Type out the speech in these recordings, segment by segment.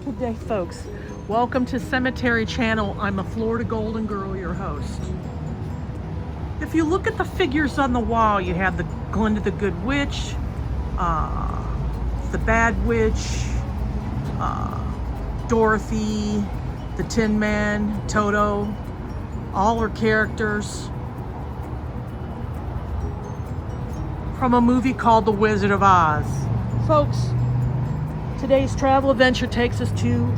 Good day, folks. Welcome to Cemetery Channel. I'm a Florida Golden Girl, your host. If you look at the figures on the wall, you have the Glinda the Good Witch, the Bad Witch, Dorothy, the Tin Man, Toto. All are characters from a movie called The Wizard of Oz. Folks, today's travel adventure takes us to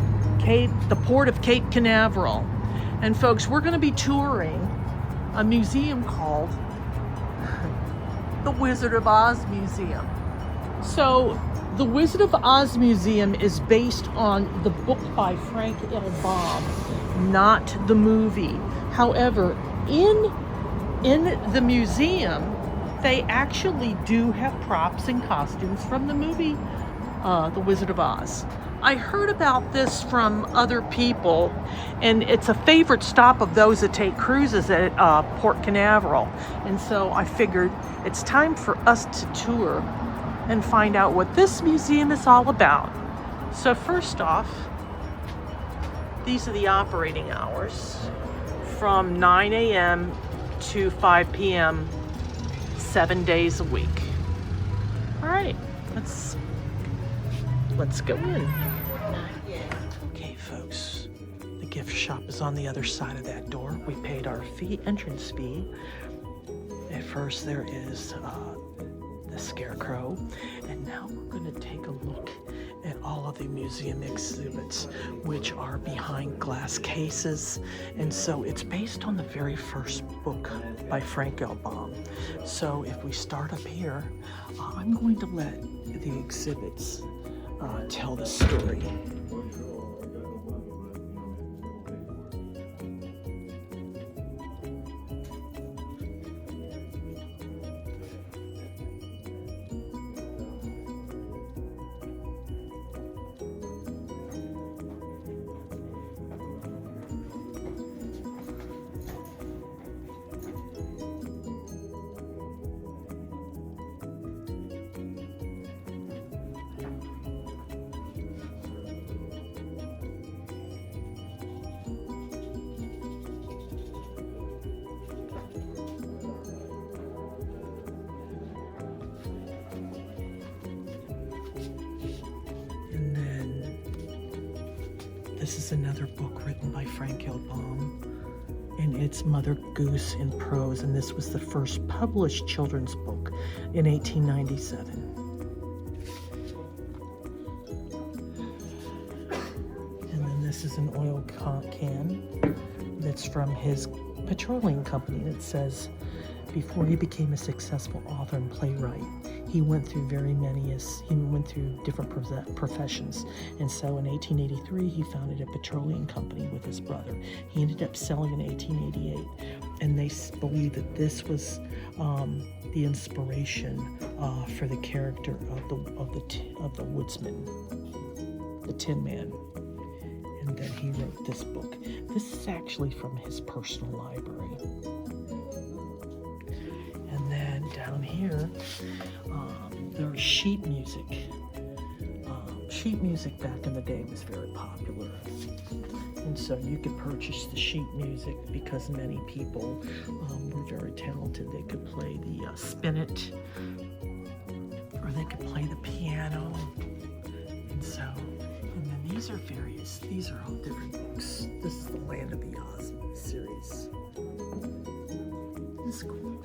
the port of Cape Canaveral. And folks, we're going to be touring a museum called the Wizard of Oz Museum. So, the Wizard of Oz Museum is based on the book by Frank L. Baum, not the movie. However, in the museum, they actually do have props and costumes from the movie The Wizard of Oz. I heard about this from other people, and it's a favorite stop of those that take cruises at Port Canaveral. And so I figured it's time for us to tour and find out what this museum is all about. So first off, these are the operating hours from 9 a.m. to 5 p.m. 7 days a week. All right, let's go in. Okay, folks, the gift shop is on the other side of that door. We paid our entrance fee. At first, there is the scarecrow, and now we're going to take a look at all of the museum exhibits, which are behind glass cases. And so it's based on the very first book by Frank L. Baum. So if we start up here, I'm going to let the exhibits tell the story. This is another book written by Frank L. Baum, and it's Mother Goose in Prose, and this was the first published children's book in 1897. And then this is an oil can that's from his petroleum company, and it says, before he became a successful author and playwright, he went through different professions. And so in 1883, he founded a petroleum company with his brother. He ended up selling in 1888. And they believe that this was the inspiration for the character of the woodsman, the Tin Man. And then he wrote this book. This is actually from his personal library. And then down here, there's sheet music. Sheet music back in the day was very popular. And so you could purchase the sheet music because many people were very talented. They could play the spinet, or they could play the piano. And then these are all different books. This is the Land of the Oz series. This is cool.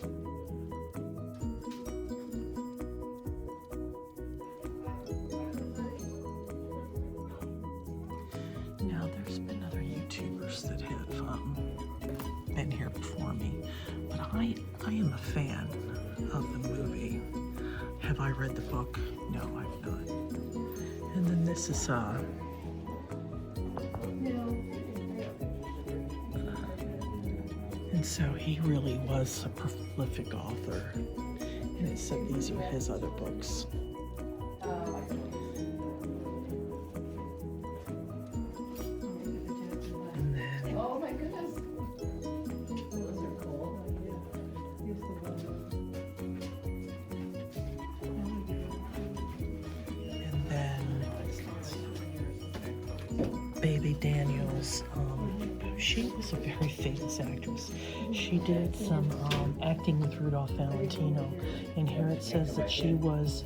That have been here before me, but I am a fan of the movie. Have I read the book? No, I've not. And then this is and so he really was a prolific author, and it said these are his other books. Baby Daniels. She was a very famous actress. She did some acting with Rudolph Valentino, and here it says that she was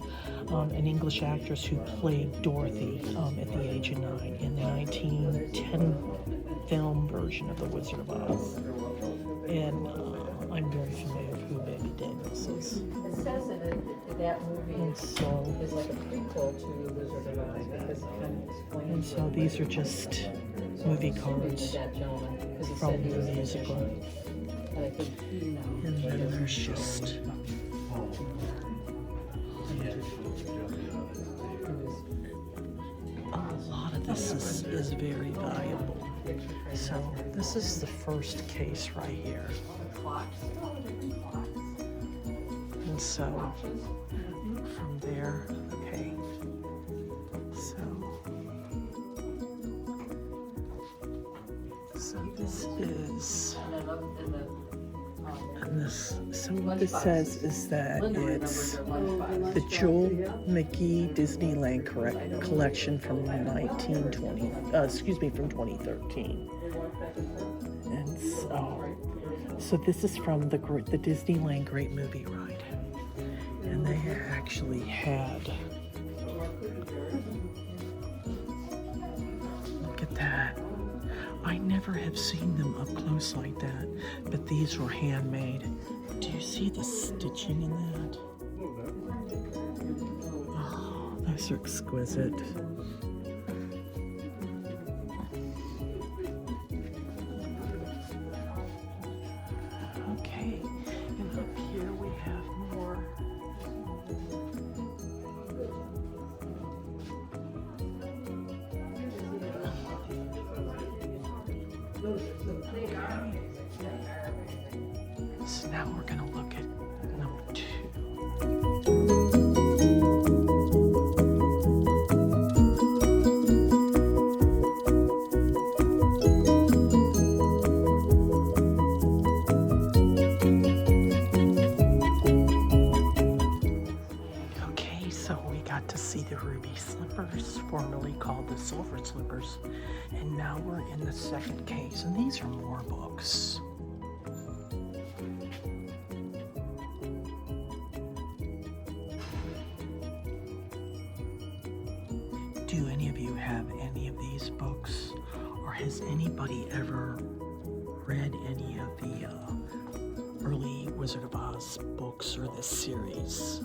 an English actress who played Dorothy at the age of 9 in the 1910 film version of The Wizard of Oz. And I'm very familiar with who Baby Daniels is. It says that movie is like a prequel to The Wizard of Oz because it kind of explains. And so these are just movie cards from the musical. And then there's just a lot of this is very valuable. So this is the first case right here. And so from there, okay. So this is, and this, so what this says is that it's the Joel McGee Disneyland collection from 2013. And so this is from the Disneyland Great Movie Ride. And they actually had, look at that. I never have seen them up close like that, but these were handmade. Do you see the stitching in that? Oh, those are exquisite. Okay, and up here we have more. So now we're going to look at number 2. Okay, so we got to see the ruby slippers, formerly called the silver slippers. And now we're in the second case, and these are more books. Do any of you have any of these books? Or has anybody ever read any of the early Wizard of Oz books or this series?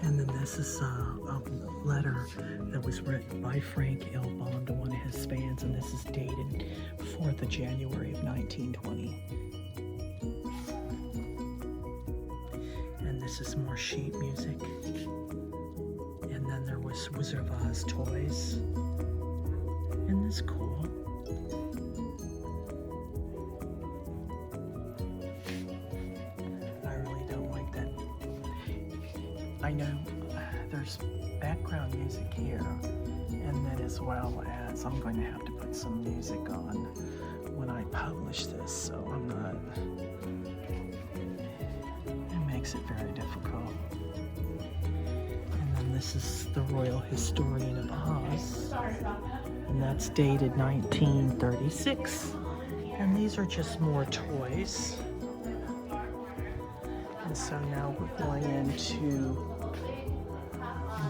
And then this is a letter that was written by Frank L. Baum to one of his fans, and this is dated 4th of January of 1920. And this is more sheet music. And then there was Wizard of Oz toys. Isn't this cool? I really don't like that. I know there's background music here, and then as well as I'm going to have to put some music on when I publish this, so I'm not, it makes it very difficult. And then this is the Royal Historian of Oz, and that's dated 1936. And these are just more toys. And so now we're going into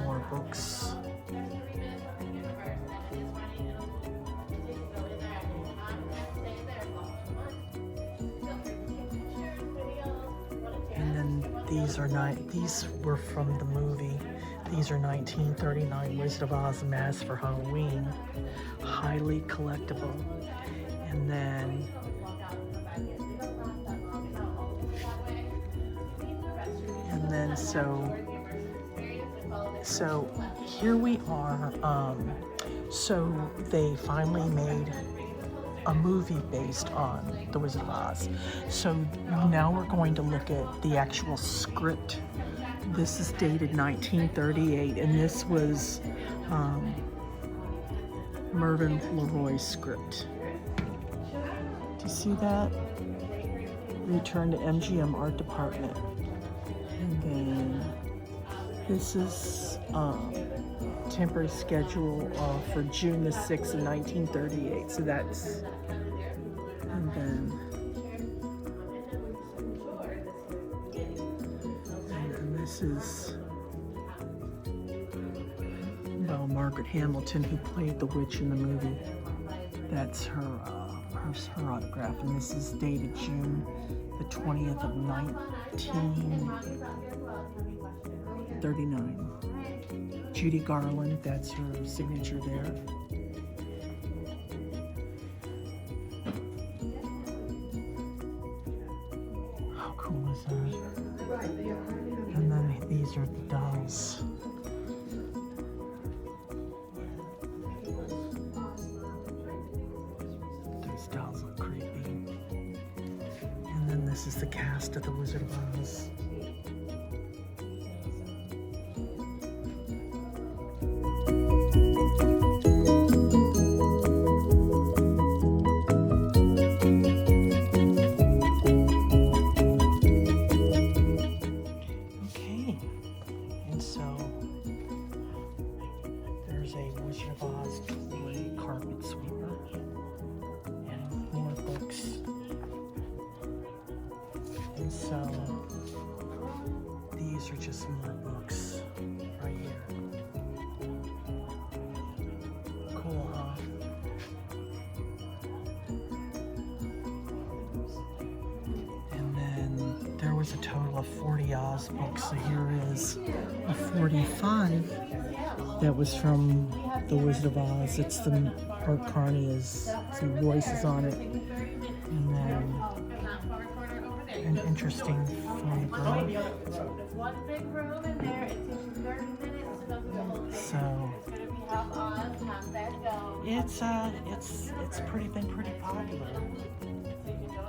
more books. And then these were from the movie. These are 1939 Wizard of Oz Mask for Halloween. Highly collectible. And then so here we are. So they finally made a movie based on The Wizard of Oz. So now we're going to look at the actual script. This is dated 1938, and this was Mervyn LeRoy script. Do you see that? Return to MGM Art Department. And then this is temporary schedule for June the 6th of 1938. So that's, and then this is about Margaret Hamilton, who played the witch in the movie. That's her autograph, and this is dated June the 20th of 1939. Judy Garland, that's her signature there. How cool is that? And then these are the dolls. Those dolls look creepy. And then this is the cast of The Wizard of Oz. There's a Wizard of Oz toy carpet sweeper and more books. And so these are just more books right here. Cool, huh? And then there was a total of 40 Oz books, so here is a 45 that was from The Wizard of Oz. It's the Art Carney is some voices on it, and then an interesting photograph. So it's been pretty popular.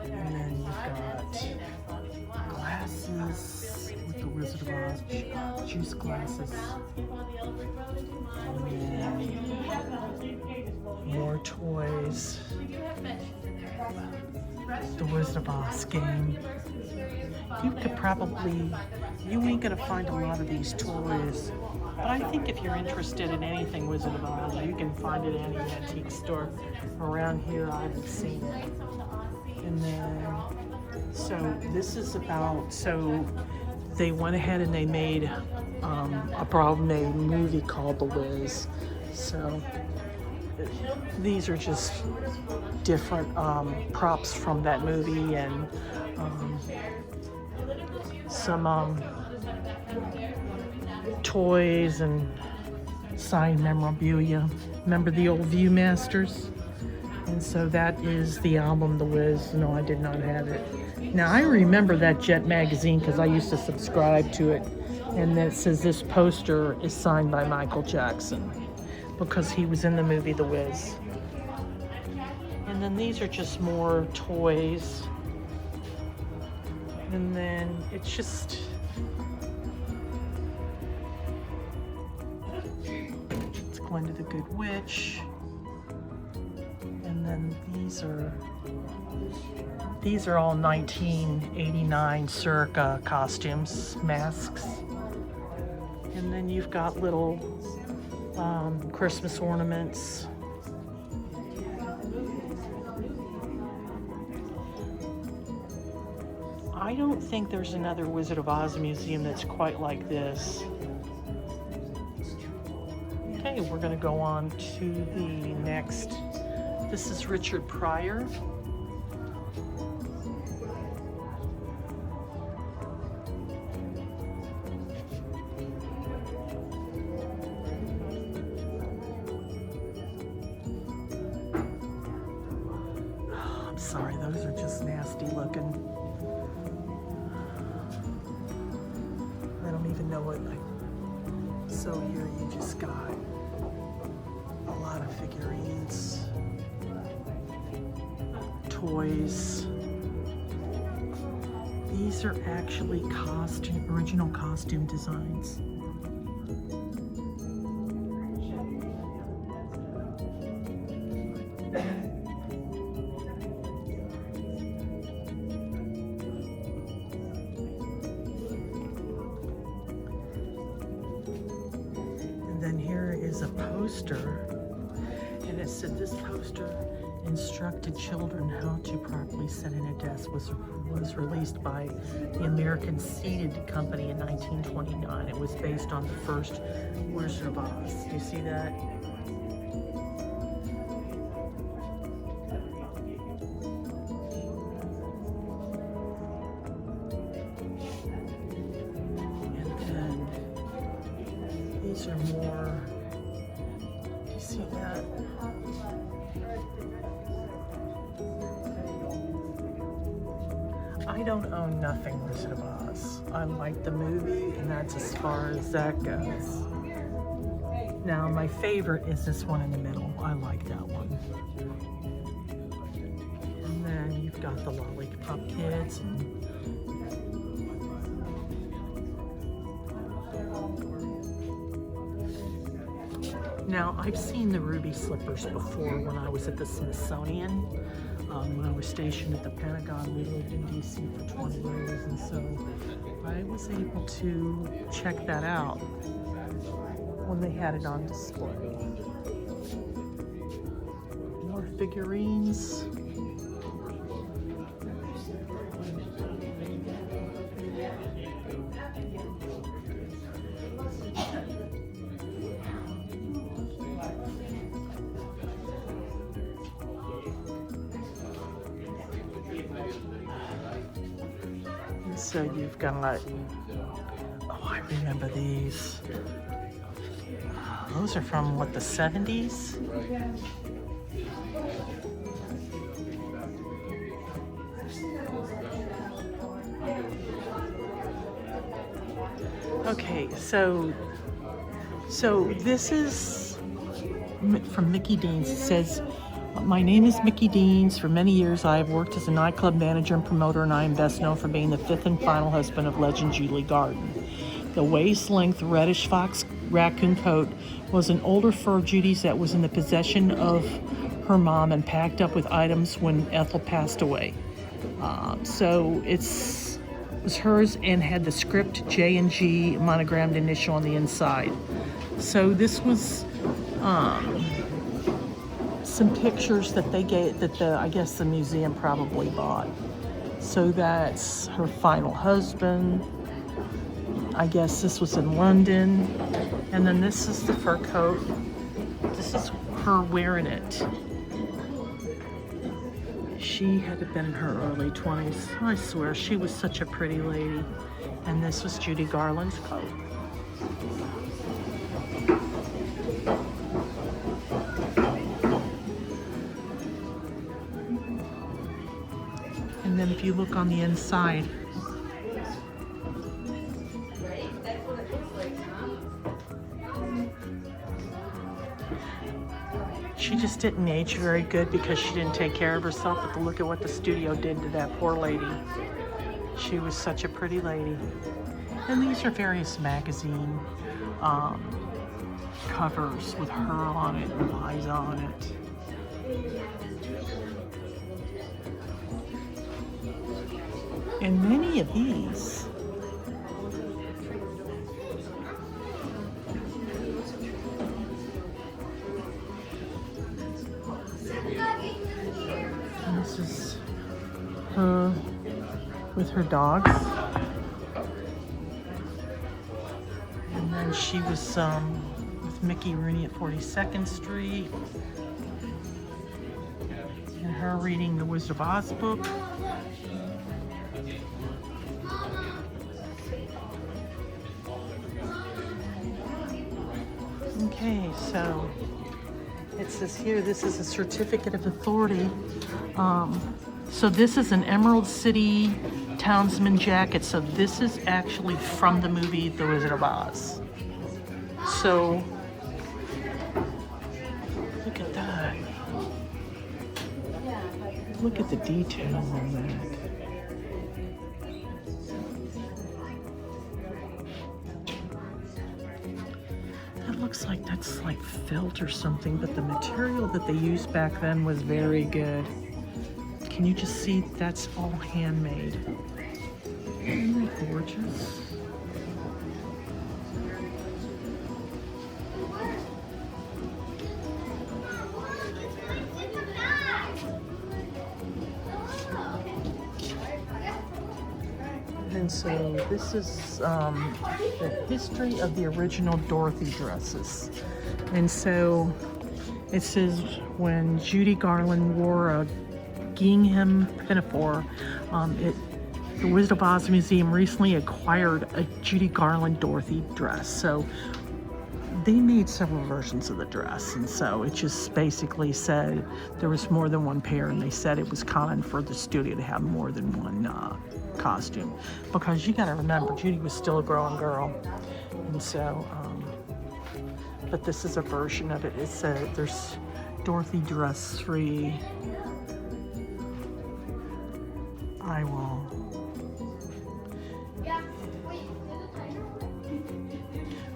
And then you've got glasses with The Wizard of Oz, juice glasses. And then more toys. The Wizard of Oz game. You ain't gonna find a lot of these toys, but I think if you're interested in anything Wizard of Oz, you can find it at any antique store around here. I haven't seen it. And then, so this is about, so they went ahead and they made a Baum movie called The Wiz. So these are just different props from that movie, and some toys and signed memorabilia. Remember the old Viewmasters? And so that is the album, The Wiz. No, I did not have it. Now, I remember that Jet magazine because I used to subscribe to it. And it says this poster is signed by Michael Jackson because he was in the movie The Wiz. And then these are just more toys. And then it's just... it's Glinda the Good Witch. And then these are all 1989 circa costumes, masks. And then you've got little Christmas ornaments. I don't think there's another Wizard of Oz museum that's quite like this. Okay, we're gonna go on to the next. This is Richard Pryor. I'm sorry, those are just nasty looking. I don't even know what, so here you just got a lot of figurines. Toys. These are actually original costume designs. is a poster, and it said this poster instructed children how to properly sit in a desk. Was released by the American Seated Company in 1929. It was based on the first Wizard of Oz. Do you see that? And then these are more. Do you see that? I don't own nothing Wizard of Oz. I like the movie, and that's as far as that goes. Now, my favorite is this one in the middle. I like that one. And then you've got the Lollipop Kids. Now, I've seen the ruby slippers before when I was at the Smithsonian. When I was stationed at the Pentagon, we lived in DC for 20 years, and so I was able to check that out when they had it on display. More figurines. So you've got, oh, I remember these. Those are from what, the 70s? Okay, so this is from Mickey Dean's. It says, "My name is Mickey Deans. For many years, I have worked as a nightclub manager and promoter, and I am best known for being the fifth and final husband of legend Julie Garden. The waist-length reddish fox raccoon coat was an older fur of Judy's that was in the possession of her mom and packed up with items when Ethel passed away. So it was hers and had the script J&G monogrammed initial on the inside. So this was some pictures that they gave, that I guess the museum probably bought. So that's her final husband. I guess this was in London. And then this is the fur coat. This is her wearing it. She had to have been in her early 20s. I swear, she was such a pretty lady. And this was Judy Garland's coat. And then if you look on the inside, she just didn't age very good because she didn't take care of herself. But look at what the studio did to that poor lady. She was such a pretty lady. And these are various magazine covers with her on it and eyes on it. And many of these and this is her with her dogs. And then she was with Mickey Rooney at 42nd Street. And her reading the Wizard of Oz book. Okay, so it says here, this is a certificate of authority. So this is an Emerald City Townsman jacket. So this is actually from the movie The Wizard of Oz. So look at that. Look at the detail on that. Looks like that's like felt or something, but the material that they used back then was very good. Can you just see that's all handmade? Isn't that gorgeous? And so this is the history of the original Dorothy dresses. And so it says when Judy Garland wore a gingham pinafore, the Wizard of Oz Museum recently acquired a Judy Garland Dorothy dress. So they made several versions of the dress, and so it just basically said there was more than one pair, and they said it was common for the studio to have more than one costume, because you got to remember Judy was still a growing girl, and so but this is a version of it. It said there's Dorothy dress 3. I will.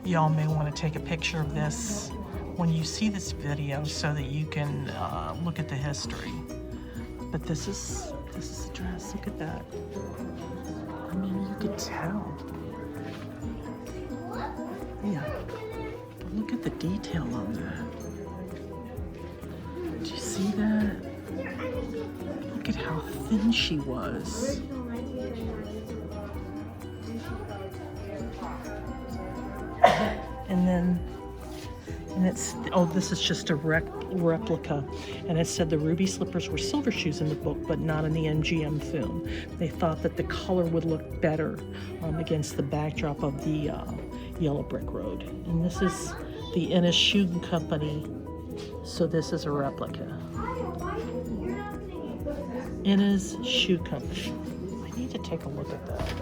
Y'all may want to take a picture of this when you see this video so that you can look at the history. But this is the dress. Look at that. I mean, you could tell. Yeah. But look at the detail on that. Do you see that? Look at how thin she was. And it's, oh, this is just a replica. And it said the ruby slippers were silver shoes in the book, but not in the MGM film. They thought that the color would look better against the backdrop of the yellow brick road. And this is the Innes Shoe Company. So this is a replica. Innes Shoe Company. I need to take a look at that.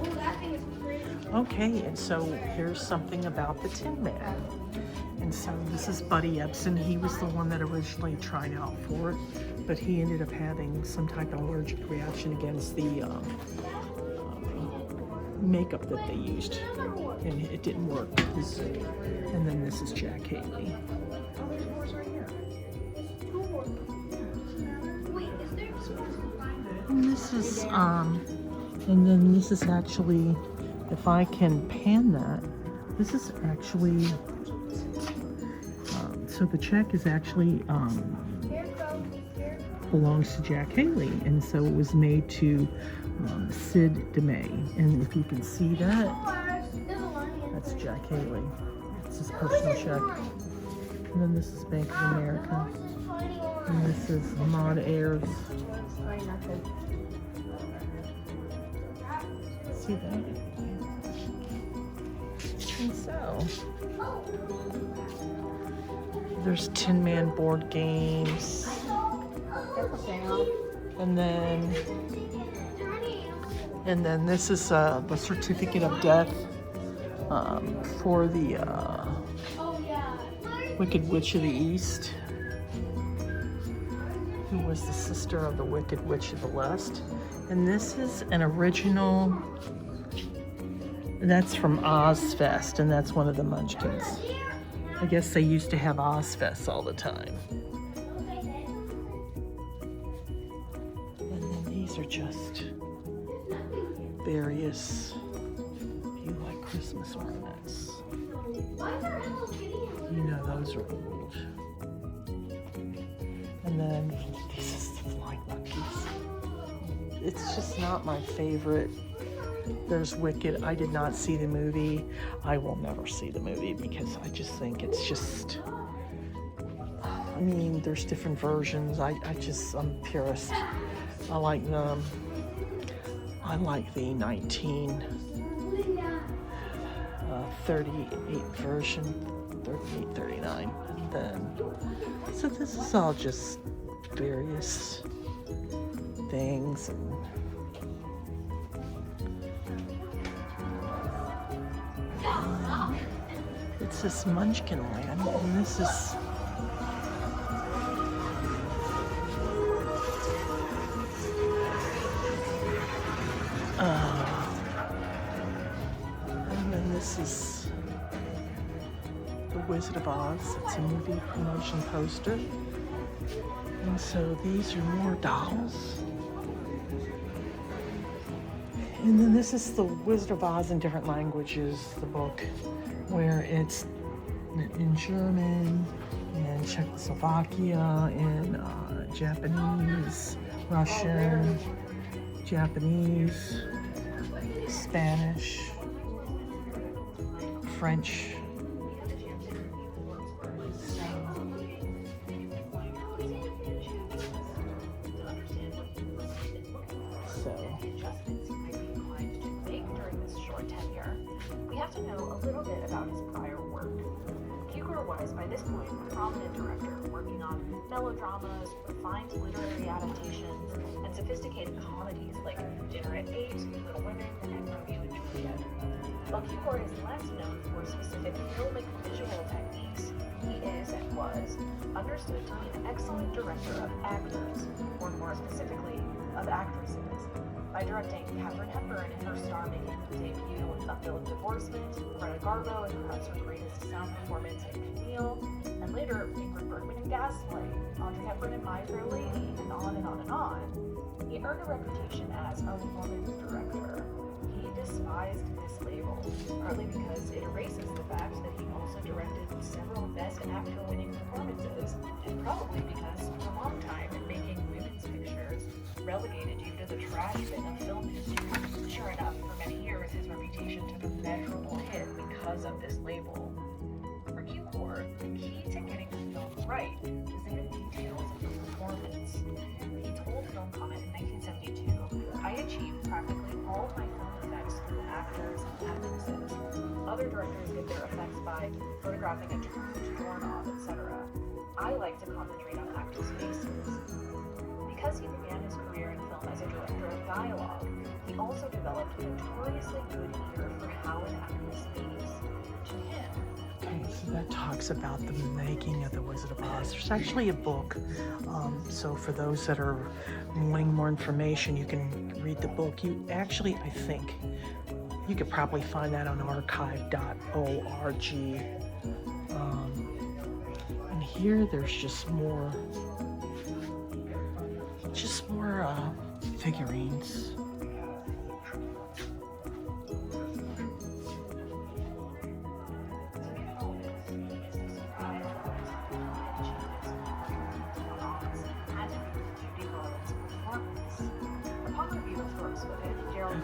Okay, and so here's something about the Tin Man. And so this is Buddy Ebsen. He was the one that originally tried out for it, but he ended up having some type of allergic reaction against the makeup that they used, and it didn't work. And then this is Jack Haley. And this is, and then this is actually, if I can pan that, this is actually, so the check is actually, belongs to Jack Haley, and so it was made to Sid DeMay. And if you can see that, that's Jack Haley. It's his personal check. And then this is Bank of America. And this is Ahmad Ayers. See that? And so, there's Tin Man board games. And then this is the certificate of death for the Wicked Witch of the East, who was the sister of the Wicked Witch of the West. And this is an original, that's from Ozfest, and that's one of the Munchkins. I guess they used to have Ozfest all the time. And then these are just various, if you like Christmas ornaments. You know those are old. And then this is the Flying Monkeys. It's just not my favorite. There's Wicked. I did not see the movie. I will never see the movie because I just think it's just, I mean, there's different versions. I'm a purist. I like the 1938 version, 38, 39. And then, so this is all just various things. And it's this Munchkin Land, and this is and then this is The Wizard of Oz. It's a movie promotion poster. And so these are more dolls. And then this is The Wizard of Oz in different languages, the book, where it's in German, and Czechoslovakia, and Japanese, Russian, Japanese, Spanish, French. We have to know a little bit about his prior work. Cukor was, by this point, a prominent director working on melodramas, refined literary adaptations, and sophisticated comedies like Dinner at 8, Little Women, and Romeo and Juliet. While Cukor is less known for specific filmic visual techniques, he is and was understood to be an excellent director of actors, or more specifically, of actresses. By directing Katharine Hepburn in her star-making debut of Philip Divorcement, Greta Garbo in perhaps her greatest sound performance in Camille, and later Ingrid Bergman in Gaslight, Audrey Hepburn in My Fair Lady, and on and on and on, he earned a reputation as a woman's director. He despised this label, partly because it erases the fact that he also directed several Best Actor winning performances, and probably because for a long time making women's pictures relegated you to the trash bin of film history. Sure enough, for many years his reputation took a measurable hit because of this label. For Cukor, the key to getting the film right was in the details of the performance. He told Film Comment in 1972, "I achieved practically all of my film effects through actors and actresses. Other directors get their effects by photographing a doorknob, etc. I like to concentrate on actors' faces." Because he began his career in film as a director of dialogue, he also developed a notoriously good ear for how an actor speaks. To him, Okay, so that talks about the making of The Wizard of Oz. There's actually a book, so for those that are wanting more information, you can read the book. You actually, I think, you could probably find that on archive.org. And here there's just more figurines.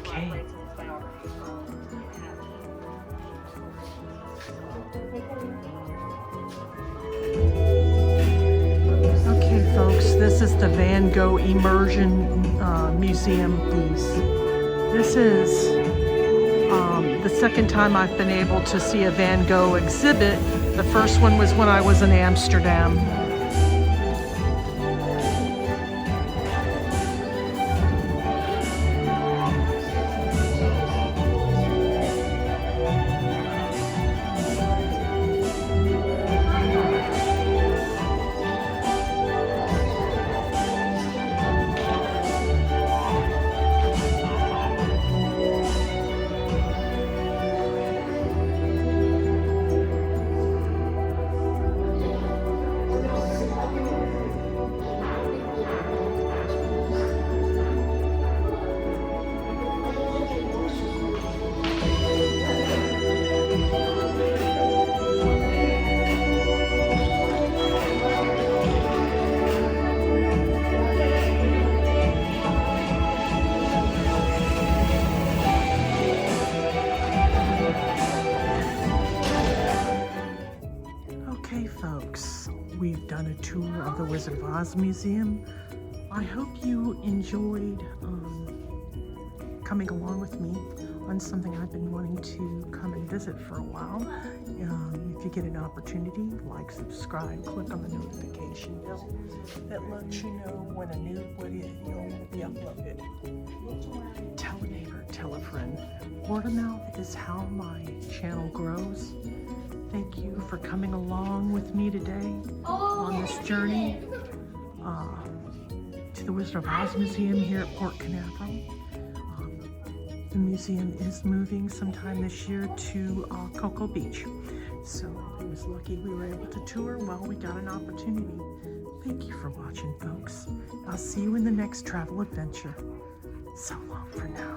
Okay. Okay, folks, this is the Van Gogh Immersion Museum piece. This is the second time I've been able to see a Van Gogh exhibit. The first one was when I was in Amsterdam. Okay, folks, we've done a tour of the Wizard of Oz Museum. I hope you enjoyed coming along with me on something I've been wanting to come and visit for a while. If you get an opportunity, like, subscribe, click on the notification bell that lets you know when a new video will be uploaded. Tell a neighbor, tell a friend. Word of mouth is how my channel grows. Thank you for coming along with me today on this journey to the Wizard of Oz Museum here at Port Canaveral. The museum is moving sometime this year to Cocoa Beach. So I was lucky we were able to tour while we got an opportunity. Thank you for watching, folks. I'll see you in the next travel adventure. So long for now.